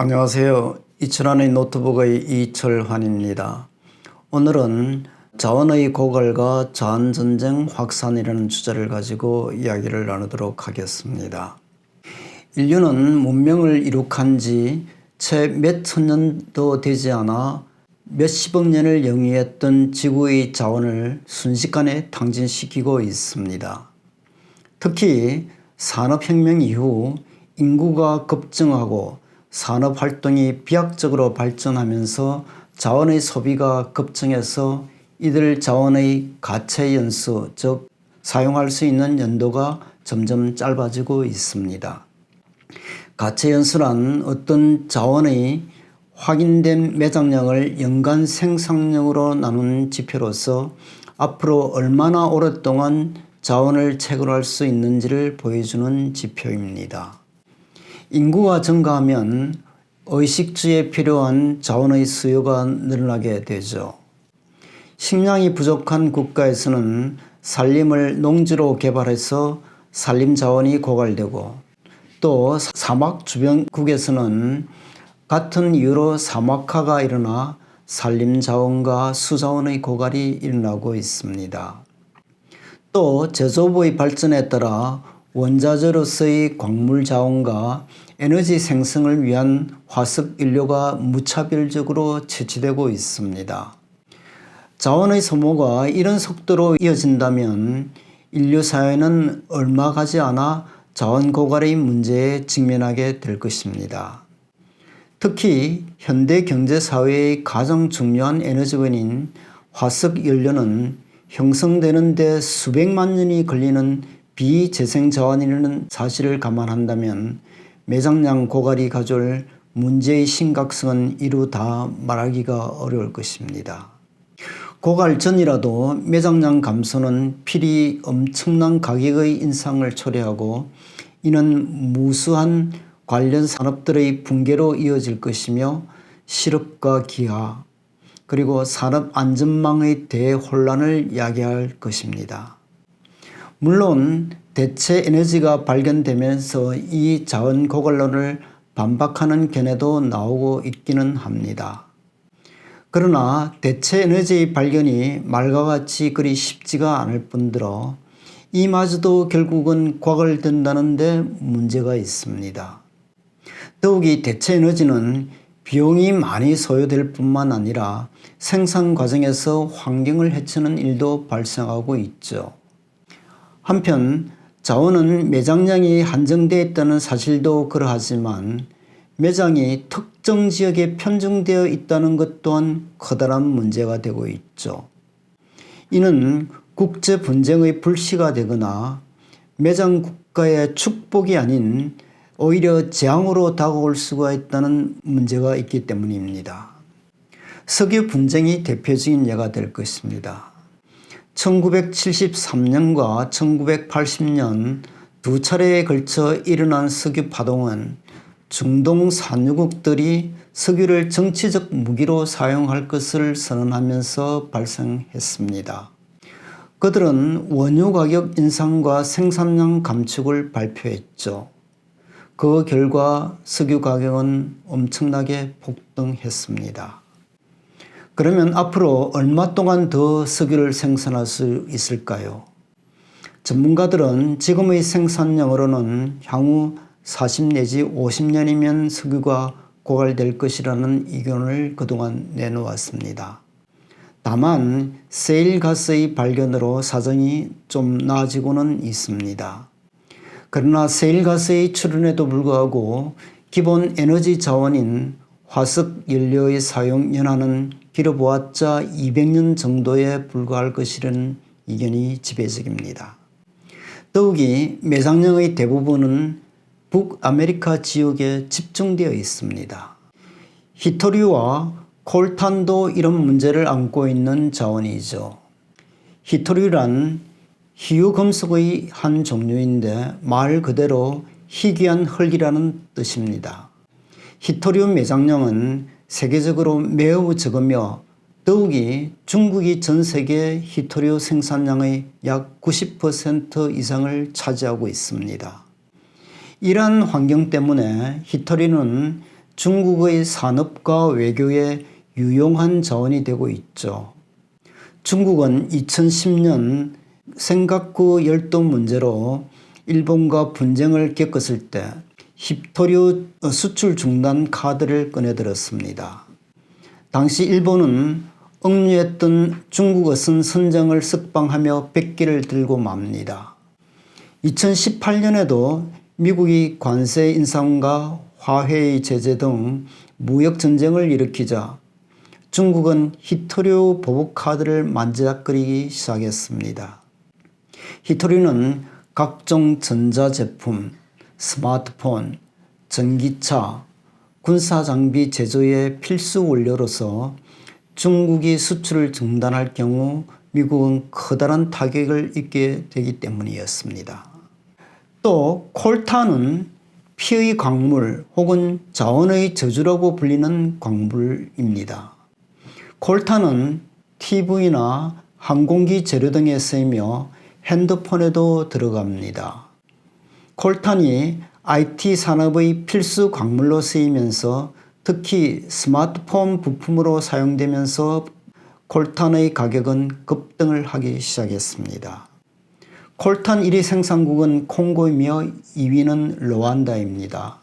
안녕하세요. 이철환의 노트북의 이철환입니다. 오늘은 자원의 고갈과 자원전쟁 확산이라는 주제를 가지고 이야기를 나누도록 하겠습니다. 인류는 문명을 이룩한 지 채 몇천 년도 되지 않아 몇십억 년을 영위했던 지구의 자원을 순식간에 탕진시키고 있습니다. 특히 산업혁명 이후 인구가 급증하고 산업활동이 비약적으로 발전하면서 자원의 소비가 급증해서 이들 자원의 가채연수, 즉 사용할 수 있는 연도가 점점 짧아지고 있습니다. 가채연수란 어떤 자원의 확인된 매장량을 연간 생산량으로 나눈 지표로서 앞으로 얼마나 오랫동안 자원을 채굴할 수 있는지를 보여주는 지표입니다. 인구가 증가하면 의식주에 필요한 자원의 수요가 늘어나게 되죠. 식량이 부족한 국가에서는 산림을 농지로 개발해서 산림 자원이 고갈되고, 또 사막 주변국에서는 같은 이유로 사막화가 일어나 산림 자원과 수자원의 고갈이 일어나고 있습니다. 또 제조업의 발전에 따라 원자재로서의 광물 자원과 에너지 생성을 위한 화석 인료가 무차별적으로 채취되고 있습니다. 자원의 소모가 이런 속도로 이어진다면 인류 사회는 얼마 가지 않아 자원 고갈의 문제에 직면하게 될 것입니다. 특히 현대 경제사회의 가장 중요한 에너지원인 화석 연료는 형성되는 데 수백만 년이 걸리는 비재생 자원이라는 사실을 감안한다면 매장량 고갈이 가져올 문제의 심각성은 이루 다 말하기가 어려울 것입니다. 고갈 전이라도 매장량 감소는 필히 엄청난 가격의 인상을 초래하고, 이는 무수한 관련 산업들의 붕괴로 이어질 것이며 실업과 기하, 그리고 산업 안전망의 대혼란을 야기할 것입니다. 물론 대체 에너지가 발견되면서 이 자원 고갈론을 반박하는 견해도 나오고 있기는 합니다. 그러나 대체 에너지의 발견이 말과 같이 그리 쉽지가 않을 뿐더러 이마저도 결국은 고갈된다는 데 문제가 있습니다. 더욱이 대체 에너지는 비용이 많이 소요될 뿐만 아니라 생산 과정에서 환경을 해치는 일도 발생하고 있죠. 한편 자원은 매장량이 한정되어 있다는 사실도 그러하지만 매장이 특정 지역에 편중되어 있다는 것 또한 커다란 문제가 되고 있죠. 이는 국제 분쟁의 불씨가 되거나 매장 국가의 축복이 아닌 오히려 재앙으로 다가올 수가 있다는 문제가 있기 때문입니다. 석유 분쟁이 대표적인 예가 될 것입니다. 1973년과 1980년 두 차례에 걸쳐 일어난 석유 파동은 중동 산유국들이 석유를 정치적 무기로 사용할 것을 선언하면서 발생했습니다. 그들은 원유 가격 인상과 생산량 감축을 발표했죠. 그 결과 석유 가격은 엄청나게 폭등했습니다. 그러면 앞으로 얼마 동안 더 석유를 생산할 수 있을까요? 전문가들은 지금의 생산량으로는 향후 40 내지 50년이면 석유가 고갈될 것이라는 의견을 그동안 내놓았습니다. 다만 세일가스의 발견으로 사정이 좀 나아지고는 있습니다. 그러나 세일가스의 출현에도 불구하고 기본 에너지 자원인 화석 연료의 사용 연한은 길어보았자 200년 정도에 불과할 것이라는 의견이 지배적입니다. 더욱이 매장량의 대부분은 북아메리카 지역에 집중되어 있습니다. 히토류와 콜탄도 이런 문제를 안고 있는 자원이죠. 히토류란 희유금속의 한 종류인데 말 그대로 희귀한 흙이라는 뜻입니다. 히토류 매장량은 세계적으로 매우 적으며 더욱이 중국이 전 세계 히토류 생산량의 약 90% 이상을 차지하고 있습니다. 이러한 환경 때문에 히토류는 중국의 산업과 외교에 유용한 자원이 되고 있죠. 중국은 2010년 센가쿠 열도 문제로 일본과 분쟁을 겪었을 때 힙토류 수출 중단 카드를 꺼내들었습니다. 당시 일본은 억류했던 중국 어선 선장을 석방하며 백기를 들고 맙니다. 2018년에도 미국이 관세 인상과 화웨이 제재 등 무역 전쟁을 일으키자 중국은 힙토류 보복 카드를 만지작거리기 시작했습니다. 힙토류는 각종 전자제품, 스마트폰, 전기차, 군사장비 제조의 필수 원료로서 중국이 수출을 중단할 경우 미국은 커다란 타격을 입게 되기 때문이었습니다. 또 콜탄은 피의 광물 혹은 자원의 저주라고 불리는 광물입니다. 콜탄은 TV나 항공기 재료 등에 쓰이며 핸드폰에도 들어갑니다. 콜탄이 IT 산업의 필수 광물로 쓰이면서 특히 스마트폰 부품으로 사용되면서 콜탄의 가격은 급등을 하기 시작했습니다. 콜탄 1위 생산국은 콩고이며 2위는 르완다입니다.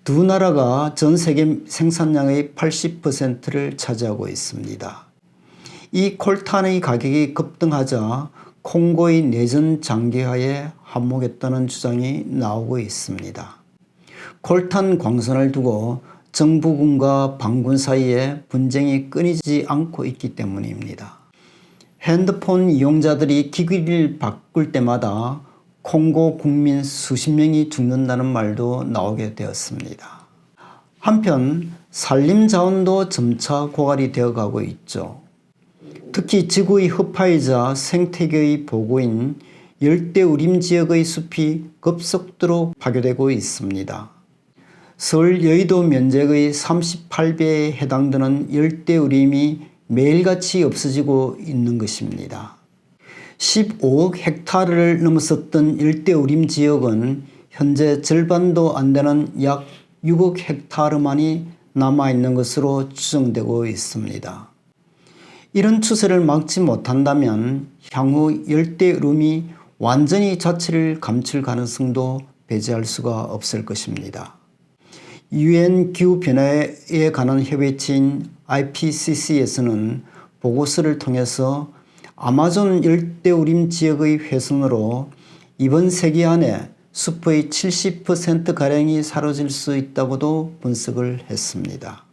두 나라가 전 세계 생산량의 80%를 차지하고 있습니다. 이 콜탄의 가격이 급등하자 콩고의 내전 장기화에 한몫했다는 주장이 나오고 있습니다. 콜탄 광선을 두고 정부군과 반군 사이에 분쟁이 끊이지 않고 있기 때문입니다. 핸드폰 이용자들이 기기를 바꿀 때마다 콩고 국민 수십 명이 죽는다는 말도 나오게 되었습니다. 한편 산림 자원도 점차 고갈이 되어가고 있죠. 특히 지구의 흡파이자 생태계의 보고인 열대우림 지역의 숲이 급속도로 파괴되고 있습니다. 서울 여의도 면적의 38배에 해당되는 열대우림이 매일같이 없어지고 있는 것입니다. 15억 헥타르를 넘어섰던 열대우림 지역은 현재 절반도 안 되는 약 6억 헥타르만이 남아있는 것으로 추정되고 있습니다. 이런 추세를 막지 못한다면 향후 열대우림이 완전히 자취를 감출 가능성도 배제할 수가 없을 것입니다. UN 기후변화에 관한 협의체인 IPCC에서는 보고서를 통해서 아마존 열대우림 지역의 훼손으로 이번 세기 안에 숲의 70%가량이 사라질 수 있다고도 분석을 했습니다.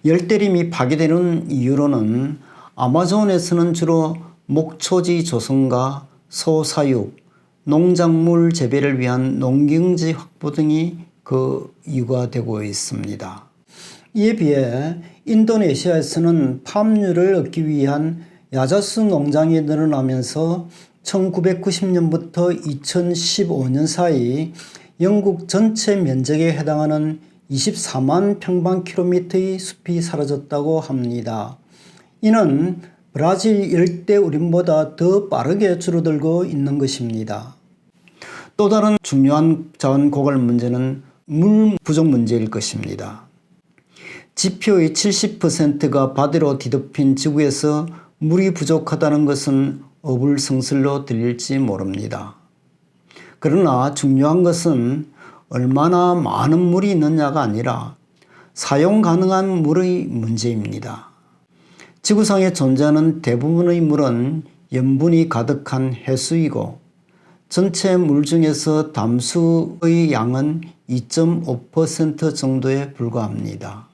열대우림이 파괴되는 이유로는 아마존에서는 주로 목초지 조성과 소사육, 농작물 재배를 위한 농경지 확보 등이 그 이유가 되고 있습니다. 이에 비해 인도네시아에서는 팜유를 얻기 위한 야자수 농장이 늘어나면서 1990년부터 2015년 사이 영국 전체 면적에 해당하는 24만 평방킬로미터의 숲이 사라졌다고 합니다. 이는 브라질 열대우림보다 더 빠르게 줄어들고 있는 것입니다. 또 다른 중요한 자원 고갈 문제는 물 부족 문제일 것입니다. 지표의 70%가 바다로 뒤덮인 지구에서 물이 부족하다는 것은 어불성설로 들릴지 모릅니다. 그러나 중요한 것은 얼마나 많은 물이 있느냐가 아니라 사용 가능한 물의 문제입니다. 지구상에 존재하는 대부분의 물은 염분이 가득한 해수이고 전체 물 중에서 담수의 양은 2.5% 정도에 불과합니다.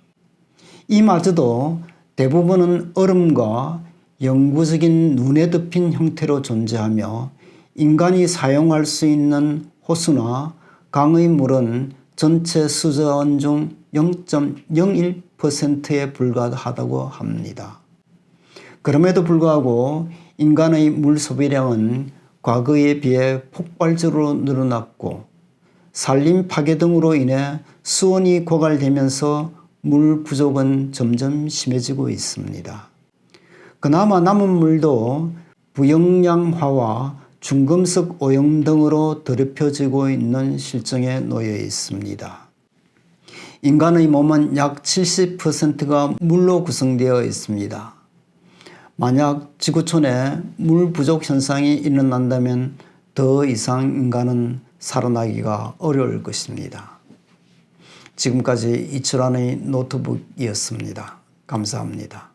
이마저도 대부분은 얼음과 영구적인 눈에 덮인 형태로 존재하며 인간이 사용할 수 있는 호수나 강의 물은 전체 수자원 중 0.01%에 불과하다고 합니다. 그럼에도 불구하고 인간의 물 소비량은 과거에 비해 폭발적으로 늘어났고 산림 파괴 등으로 인해 수온이 고갈되면서 물 부족은 점점 심해지고 있습니다. 그나마 남은 물도 부영양화와 중금속 오염 등으로 더럽혀지고 있는 실정에 놓여 있습니다. 인간의 몸은 약 70%가 물로 구성되어 있습니다. 만약 지구촌에 물 부족 현상이 일어난다면 더 이상 인간은 살아나기가 어려울 것입니다. 지금까지 이철환의 노트북이었습니다. 감사합니다.